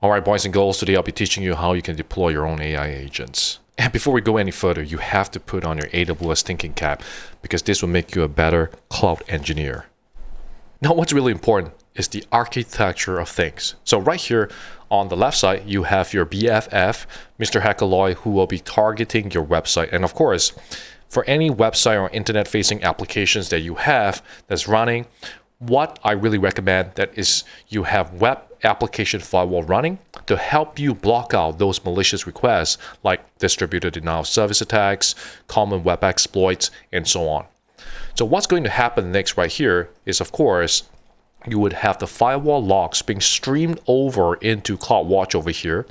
All right, boys and girls, today I'll be teaching you how you can deploy your own AI agents. And before we go any further, you have to put on your AWS thinking cap because this will make you a better cloud engineer. Now, what's really important is the architecture of things. So right here on the left side, you have your BFF, Mr. Hackerloy, who will be targeting your website. And of course, for any website or internet-facing applications that you have that's running, what I really recommend that is you have web application firewall running to help you block out those malicious requests like distributed denial of service attacks, common web exploits, and so on. So what's going to happen next right here is, of course, you would have the firewall logs being streamed over into CloudWatch over here.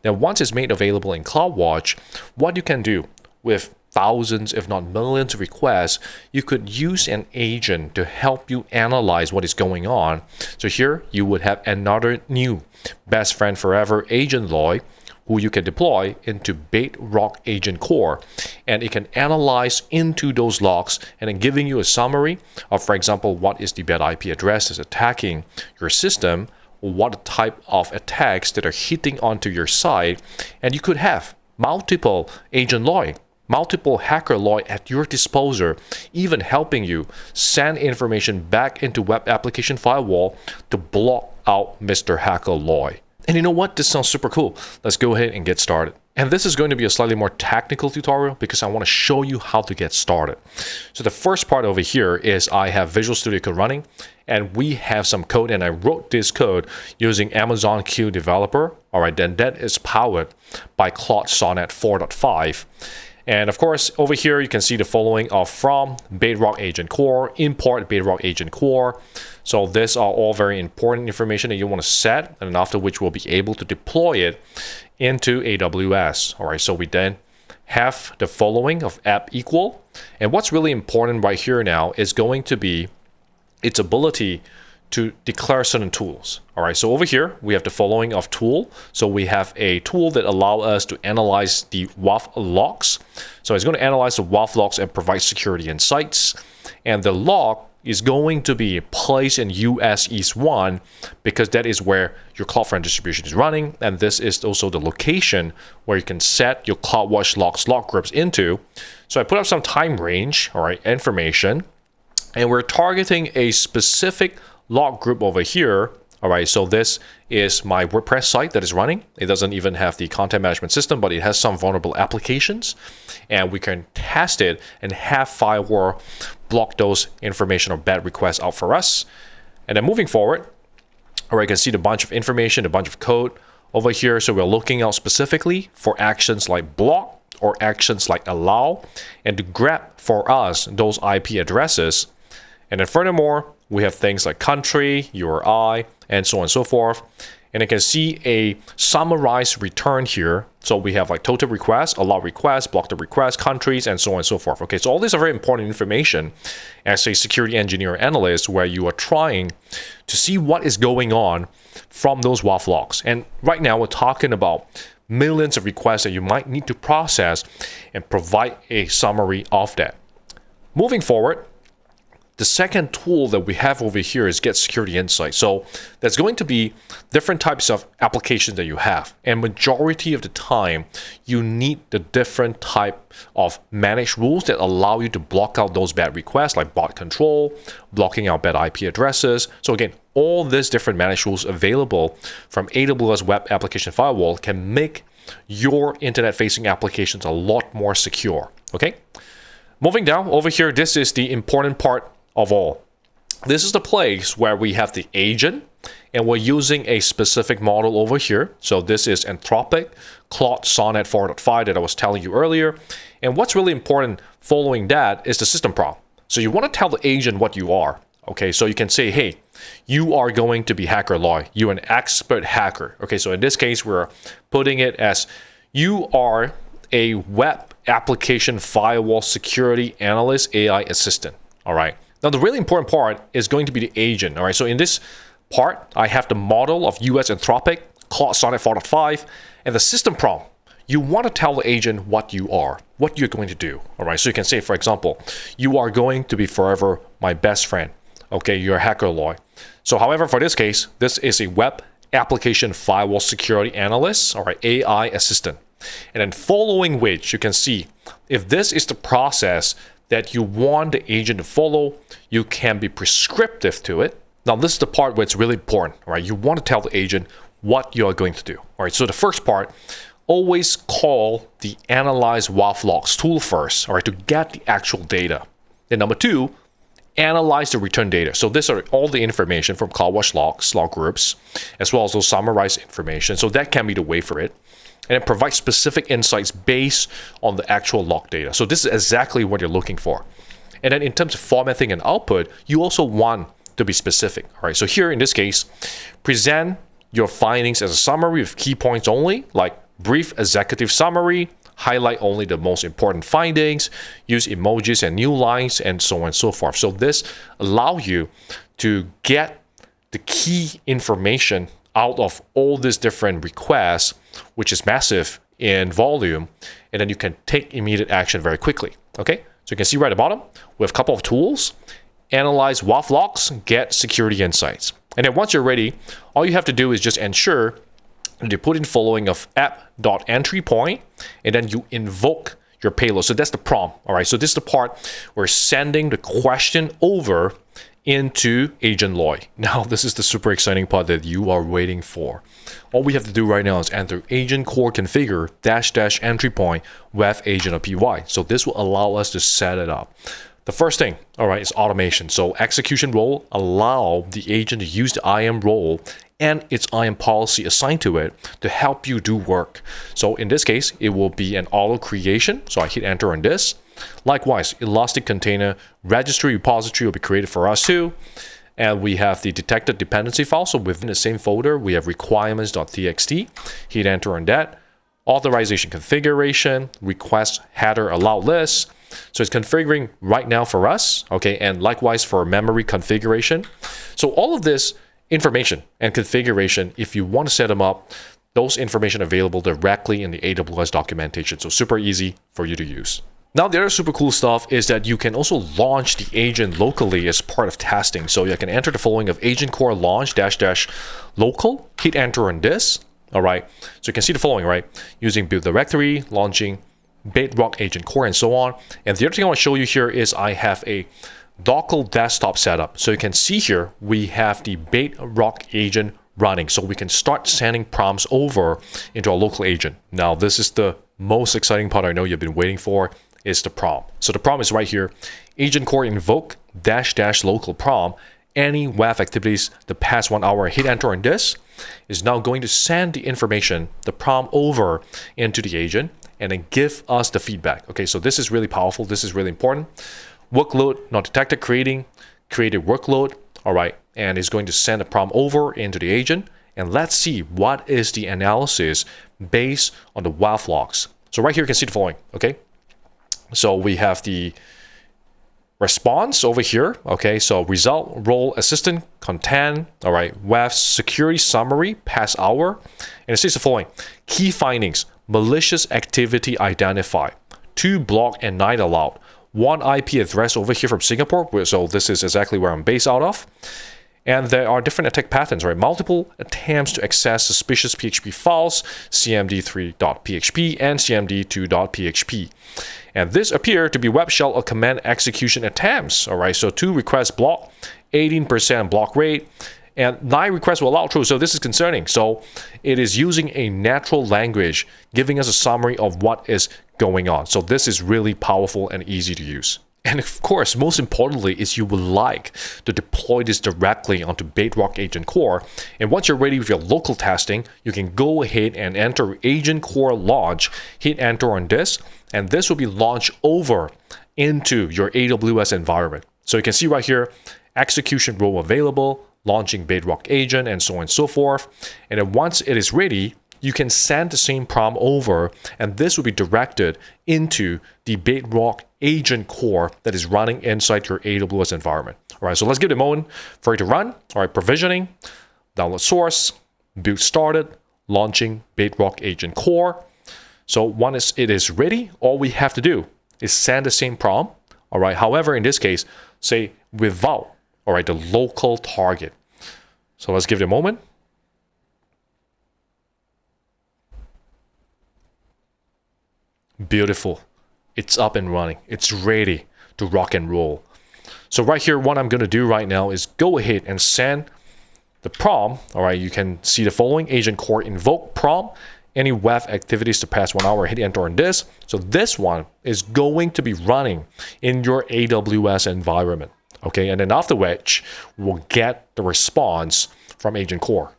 Then once it's made available in CloudWatch, what you can do with thousands, if not millions of requests, you could use an agent to help you analyze what is going on. So here you would have another new best friend forever agent Loy, who you can deploy into Bedrock AgentCore, and it can analyze into those logs and then giving you a summary of, for example, what is the bad IP address that's attacking your system, what type of attacks that are hitting onto your site, and you could have multiple agent Loy, multiple hacker Loy at your disposal, even helping you send information back into web application firewall to block out Mr. Hacker Loy. And you know what? This sounds super cool. Let's go ahead and get started. And this is going to be a slightly more technical tutorial because I want to show you how to get started. So the first part over here is I have Visual Studio Code running, and we have some code, and I wrote this code using Amazon Q Developer. All right, then that is powered by Claude Sonnet 4.5. And of course, over here, you can see the following of from Bedrock AgentCore, import Bedrock AgentCore. So these are all very important information that you want to set, and after which we'll be able to deploy it into AWS. All right, so we then have the following of app equal. And what's really important right here now is going to be its ability to declare certain tools. All right, so over here, we have the following of tool. So we have a tool that allows us to analyze the WAF logs. So it's going to analyze the WAF logs and provide security insights. And the log is going to be placed in US East 1 because that is where your CloudFront distribution is running. And this is also the location where you can set your CloudWatch logs log groups into. So I put up some time range, all right, information, and we're targeting a specific log group over here. All right, so this is my WordPress site that is running. It doesn't even have the content management system, but it has some vulnerable applications, and we can test it and have firewall block those information or bad requests out for us. And then moving forward, all right, you can see the bunch of information, a bunch of code over here. So we're looking out specifically for actions like block or actions like allow, and to grab for us those IP addresses. And then furthermore, we have things like country, URI, and so on and so forth. And you can see a summarized return here. So we have like total requests, allow requests, block the requests, countries, and so on and so forth. Okay, so all these are very important information as a security engineer or analyst where you are trying to see what is going on from those WAF logs. And right now we're talking about millions of requests that you might need to process and provide a summary of that. Moving forward, the second tool that we have over here is Get Security Insight. So there's going to be different types of applications that you have. And majority of the time, you need the different type of managed rules that allow you to block out those bad requests like bot control, blocking out bad IP addresses. So again, all these different managed rules available from AWS Web Application Firewall can make your internet-facing applications a lot more secure. Okay? Moving down over here, this is the important part of all. This is the place where we have the agent, and we're using a specific model over here. So this is Anthropic Claude Sonnet 4.5 that I was telling you earlier. And what's really important following that is the system prompt. So you want to tell the agent what you are. Okay, so you can say, hey, you are going to be Hacker Loy. You're an expert hacker. Okay, so in this case, we're putting it as you are a web application firewall security analyst AI assistant. All right. Now, the really important part is going to be the agent. All right. So in this part, I have the model of US Anthropic, Claude Sonnet 4.5, and the system prompt. You want to tell the agent what you are, what you're going to do. All right. So you can say, for example, you are going to be forever my best friend. Okay. You're a Hacker Loy. So however, for this case, this is a web application firewall security analyst, all right, AI assistant. And then following which you can see if this is the process that you want the agent to follow, you can be prescriptive to it. Now, this is the part where it's really important, right? You want to tell the agent what you are going to do. All right, so the first part, always call the analyze WAF logs tool first, all right, to get the actual data. Then number two, analyze the return data. So these are all the information from CloudWatch logs, log groups, as well as those summarized information. So that can be the way for it. And then provide specific insights based on the actual log data. So this is exactly what you're looking for. And then in terms of formatting and output, you also want to be specific. All right, so here in this case, present your findings as a summary with key points only, like brief executive summary, highlight only the most important findings, use emojis and new lines, and so on and so forth. So this allows you to get the key information out of all these different requests, which is massive in volume, and then you can take immediate action very quickly. Okay, so you can see right at the bottom, we have a couple of tools: analyze WAF logs, get security insights. And then once you're ready, all you have to do is just ensure that you put in following of app.entry point, and then you invoke your payload. So that's the prompt. All right, so this is the part where sending the question over into Agent Lloyd. Now, this is the super exciting part that you are waiting for. All we have to do right now is enter AgentCore configure -- entry point WAF agent or PY. So this will allow us to set it up. The first thing, all right, is automation. So execution role allow the agent to use the IAM role and its IAM policy assigned to it to help you do work. So in this case, it will be an auto creation. So I hit enter on this. Likewise, Elastic Container Registry repository will be created for us too. And we have the detected dependency file. So within the same folder, we have requirements.txt. Hit enter on that. Authorization configuration, request header allow list. So it's configuring right now for us, okay? And likewise for memory configuration. So all of this information and configuration, if you want to set them up, those information available directly in the AWS documentation. So super easy for you to use. Now, the other super cool stuff is that you can also launch the agent locally as part of testing. So you can enter the following of AgentCore launch -- local, hit enter on this, all right? So you can see the following, right? Using build directory, launching Bedrock AgentCore, and so on. And the other thing I want to show you here is I have a Docker desktop setup. So you can see here, we have the Bedrock agent running. So we can start sending prompts over into our local agent. Now, this is the most exciting part I know you've been waiting for, is the prompt. So the prompt is right here. AgentCore invoke -- local prompt. Any WAF activities the past 1 hour, hit enter on this, is now going to send the information, the prompt over into the agent, and then give us the feedback. Okay, so this is really powerful. This is really important. Workload not detected, created workload. All right, and it's going to send a prompt over into the agent. And let's see what is the analysis based on the WAF logs. So right here, you can see the following. Okay, so we have the response over here. Okay, so result, role, assistant, content. All right, WAF security summary, past hour. And it says the following: key findings, malicious activity identified, 2 block and 9 allowed, 1 IP address over here from Singapore. So this is exactly where I'm based out of. And there are different attack patterns, right? Multiple attempts to access suspicious PHP files, cmd3.php and cmd2.php. And this appear to be web shell or command execution attempts, all right? So 2 requests blocked, 18% block rate, and 9 requests were allowed through. So this is concerning. So it is using a natural language, giving us a summary of what is going on. So this is really powerful and easy to use. And of course, most importantly, is you would like to deploy this directly onto Bedrock AgentCore. And once you're ready with your local testing, you can go ahead and enter AgentCore launch, hit enter on this, and this will be launched over into your AWS environment. So you can see right here, execution role available, launching Bedrock agent, and so on and so forth. And then once it is ready, you can send the same prompt over, and this will be directed into the Bedrock AgentCore that is running inside your AWS environment. All right, so let's give it a moment for it to run. All right, provisioning, download source, build started, launching Bedrock AgentCore. So once it is ready, all we have to do is send the same prompt. All right, however, in this case, say without, all right, the local target. So let's give it a moment. Beautiful. It's up and running. It's ready to rock and roll. So right here, what I'm going to do right now is go ahead and send the prompt. All right, you can see the following: AgentCore invoke prompt. Any web activities to pass 1 hour, hit enter on this. So this one is going to be running in your AWS environment. Okay, and then after which, we'll get the response from AgentCore.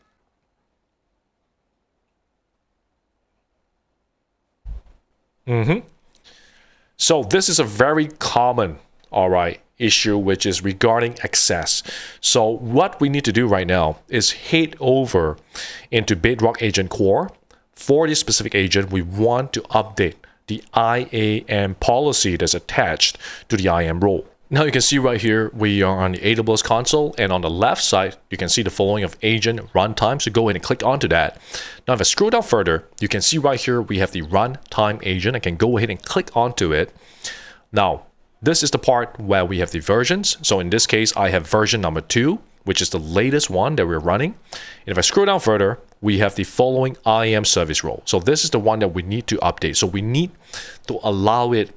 So this is a very common, all right, issue, which is regarding access. So what we need to do right now is head over into Bedrock AgentCore. For this specific agent, we want to update the IAM policy that's attached to the IAM role. Now you can see right here, we are on the AWS console, and on the left side, you can see the following of agent runtime. So go ahead and click onto that. Now if I scroll down further, you can see right here, we have the runtime agent. I can go ahead and click onto it. Now, this is the part where we have the versions. So in this case, I have version number 2, which is the latest one that we're running. And if I scroll down further, we have the following IAM service role. So this is the one that we need to update. So we need to allow it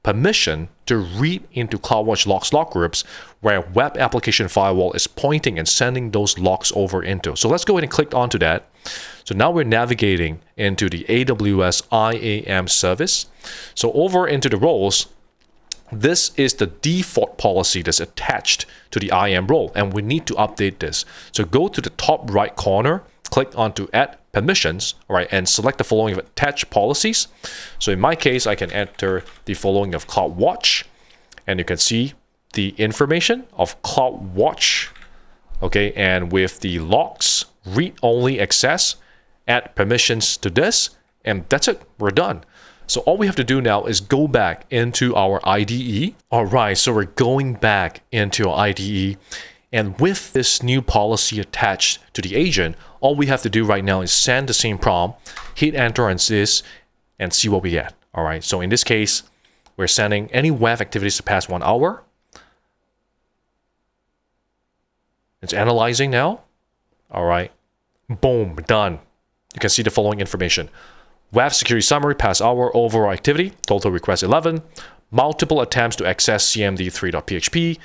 permission to read into CloudWatch logs log groups where web application firewall is pointing and sending those logs over into. So let's go ahead and click onto that. So now we're navigating into the AWS IAM service. So over into the roles, this is the default policy that's attached to the IAM role, and we need to update this. So go to the top right corner, click onto add permissions, all right, and select the following of attached policies. So in my case, I can enter the following of CloudWatch, and you can see the information of CloudWatch, okay, and with the logs, read-only access, add permissions to this, and that's it, we're done. So all we have to do now is go back into our IDE. All right, so we're going back into our IDE. And with this new policy attached to the agent, all we have to do right now is send the same prompt, hit enter on this, and see what we get. All right, so in this case, we're sending any web activities to pass 1 hour. It's analyzing now. All right, boom, done. You can see the following information. Web security summary, past hour, overall activity, total request 11, multiple attempts to access cmd3.php,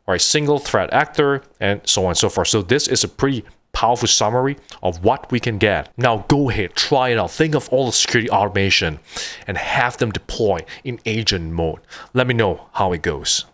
or a single threat actor, and so on and so forth. So this is a pretty powerful summary of what we can get. Now go ahead, try it out. Think of all the security automation and have them deploy in agent mode. Let me know how it goes.